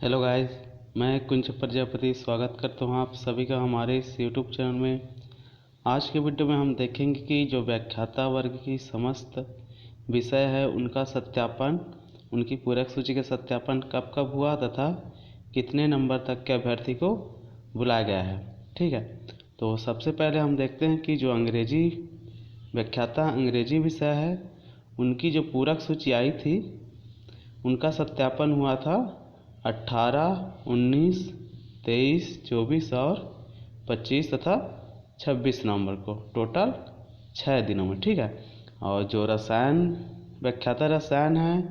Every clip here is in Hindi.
हेलो गाइस, मैं कुंज प्रजापति स्वागत करता हूँ आप सभी का हमारे इस यूट्यूब चैनल में। आज के वीडियो में हम देखेंगे कि जो व्याख्याता वर्ग की समस्त विषय है उनका सत्यापन, उनकी पूरक सूची का सत्यापन कब कब हुआ तथा कितने नंबर तक के अभ्यर्थी को बुलाया गया है। ठीक है, तो सबसे पहले हम देखते हैं कि जो अंग्रेजी व्याख्याता अंग्रेजी विषय है उनकी जो पूरक सूची आई थी उनका सत्यापन हुआ था 18, 19, 23, 24 और 25 तथा 26 नवंबर को, टोटल 6 दिनों में। ठीक है, और जो रसायन व्याख्याता रसायन है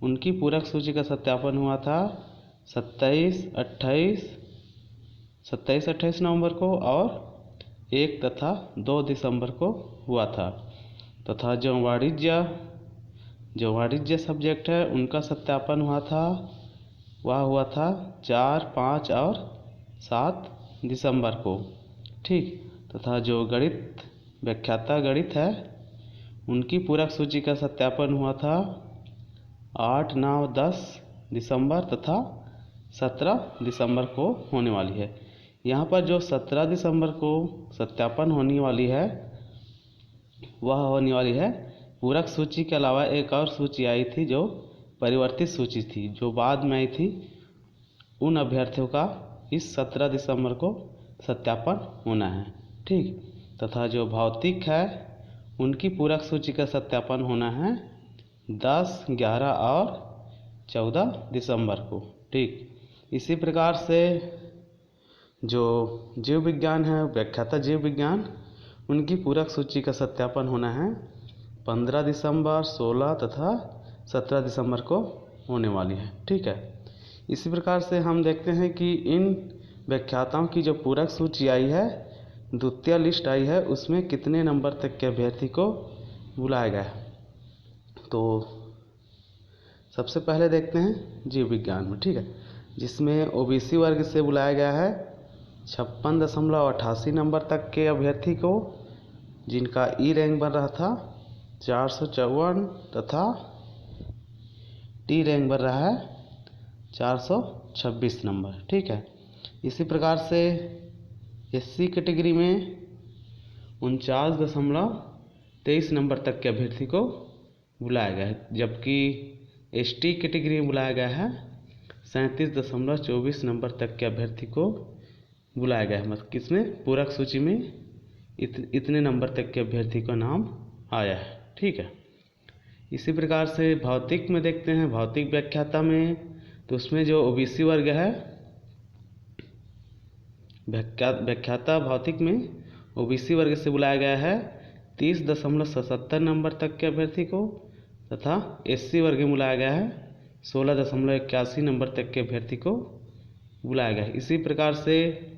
उनकी पूरक सूची का सत्यापन हुआ था 27, 28 नवंबर को और 1 तथा 2 दिसंबर को हुआ था। तथा जो वाणिज्य सब्जेक्ट है उनका सत्यापन हुआ था 4, 5 और 7 दिसंबर को। ठीक, तथा जो गणित व्याख्याता गणित है उनकी पूरक सूची का सत्यापन हुआ था 8, 9, 10 दिसंबर तथा 17 दिसंबर को होने वाली है। यहाँ पर जो 17 दिसंबर को सत्यापन होने वाली है वह होने वाली है पूरक सूची के अलावा एक और सूची आई थी जो परिवर्तित सूची थी, जो बाद में आई थी। उन अभ्यर्थियों का इस 17 दिसंबर को सत्यापन होना है। ठीक, तथा जो भौतिक है उनकी पूरक सूची का सत्यापन होना है 10, 11 और 14 दिसंबर को। ठीक, इसी प्रकार से जो जीव विज्ञान है व्याख्याता जीव विज्ञान उनकी पूरक सूची का सत्यापन होना है 15 दिसंबर, 16 तथा 17 दिसंबर को होने वाली है। ठीक है, इसी प्रकार से हम देखते हैं कि इन व्याख्याताओं की जो पूरक सूची आई है, द्वितीय लिस्ट आई है, उसमें कितने नंबर तक के अभ्यर्थी को बुलाया गया है। तो सबसे पहले देखते हैं जीव विज्ञान में। ठीक है, जिसमें ओबीसी वर्ग से बुलाया गया है 56.88 नंबर तक के अभ्यर्थी को, जिनका ई रैंक बन रहा था 454 तथा टी रैंक बन रहा है 426 नंबर। ठीक है, इसी प्रकार से एससी कैटेगरी में 49.23 नंबर तक के अभ्यर्थी को बुलाया गया है, जबकि एसटी कैटेगरी में बुलाया गया है 37.24 नंबर तक के अभ्यर्थी को बुलाया गया है। मतलब किसमें पूरक सूची में इतने नंबर तक के अभ्यर्थी का नाम आया है। ठीक है, इसी प्रकार से भौतिक में देखते हैं। भौतिक व्याख्याता में तो उसमें जो ओबीसी वर्ग है व्याख्याता भौतिक में ओबीसी वर्ग से बुलाया गया है 30.77 नंबर तक के अभ्यर्थी को, तथा एससी वर्ग में बुलाया गया है 16.81 नंबर तक के अभ्यर्थी को बुलाया गया है। इसी प्रकार से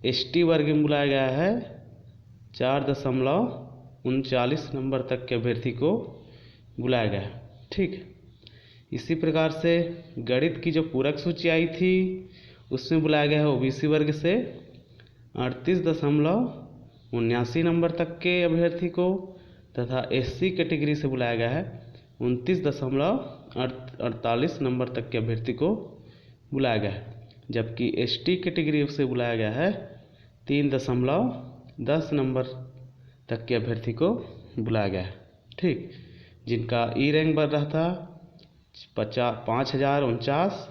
एसटी वर्ग में बुलाया गया है 4.39 नंबर तक के अभ्यर्थी को बुलाया गया है। ठीक, इसी प्रकार से गणित की जो पूरक सूची आई थी उसमें बुलाया गया है ओबीसी वर्ग से 38.79 नंबर तक के अभ्यर्थी को, तथा एससी कैटेगरी से बुलाया गया है 29.48 नंबर तक के अभ्यर्थी को बुलाया गया है, जबकि एसटी कैटेगरी से बुलाया गया है 3.10 नंबर तक के अभ्यर्थी को बुलाया गया है। ठीक, जिनका ई रैंक बन रहा था 5049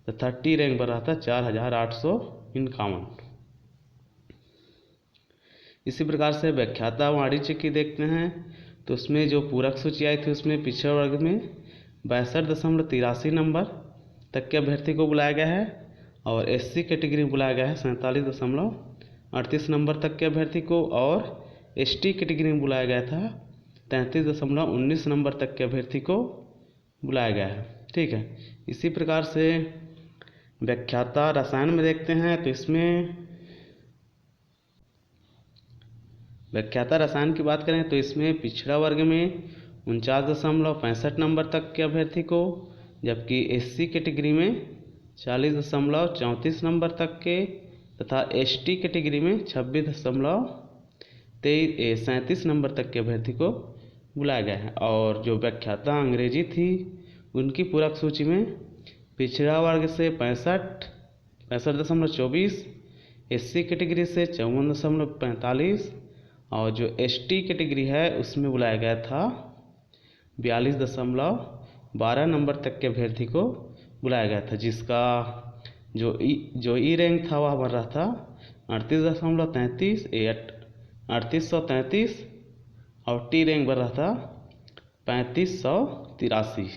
तथा टी रैंक बन रहा था 4851। इसी प्रकार से व्याख्याता वाणिज्य की देखते हैं तो उसमें जो पूरक सूची आई थी उसमें पिछड़े वर्ग में 62.83 नंबर तक के अभ्यर्थी को बुलाया गया है, और एससी कैटेगरी में बुलाया गया है 47.38 नंबर तक के अभ्यर्थी को, और एसटी कैटेगरी में बुलाया गया था 33.19 नंबर तक के अभ्यर्थी को बुलाया गया है। ठीक है, इसी प्रकार से व्याख्याता रसायन में देखते हैं तो इसमें व्याख्याता रसायन की बात करें तो इसमें पिछड़ा वर्ग में 49.65 नंबर तक के अभ्यर्थी को, जबकि एससी कैटेगरी में 40.34 नंबर तक के, तथा एसटी कैटेगरी में 26.37 नंबर तक के अभ्यर्थी को बुलाया गया है। और जो व्याख्याता अंग्रेजी थी उनकी पूरक सूची में पिछड़ा वर्ग से 65.24, SC कैटेगरी से 54.45 और जो ST कैटेगरी है उसमें बुलाया गया था 42.12 नंबर तक के अभ्यर्थी को बुलाया गया था, जिसका जो ई रैंक था वह बन रहा था 38.33 3833 और टी रैंक बन रहा था 3583।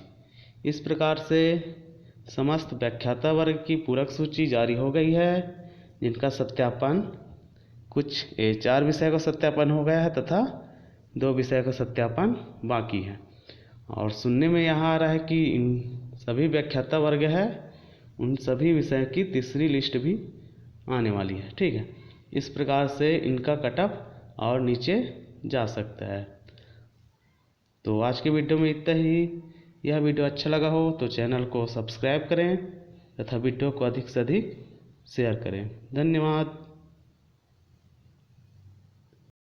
इस प्रकार से समस्त व्याख्याता वर्ग की पूरक सूची जारी हो गई है, जिनका सत्यापन कुछ 4 विषय का सत्यापन हो गया है तथा 2 विषय का सत्यापन बाकी है। और सुनने में यहाँ आ रहा है कि इन सभी व्याख्याता वर्ग है उन सभी विषय की तीसरी लिस्ट भी आने वाली है। ठीक है, इस प्रकार से इनका कटअप और नीचे जा सकता है। तो आज के वीडियो में इतना ही। यह वीडियो अच्छा लगा हो तो चैनल को सब्सक्राइब करें तथा वीडियो को अधिक से अधिक शेयर करें। धन्यवाद।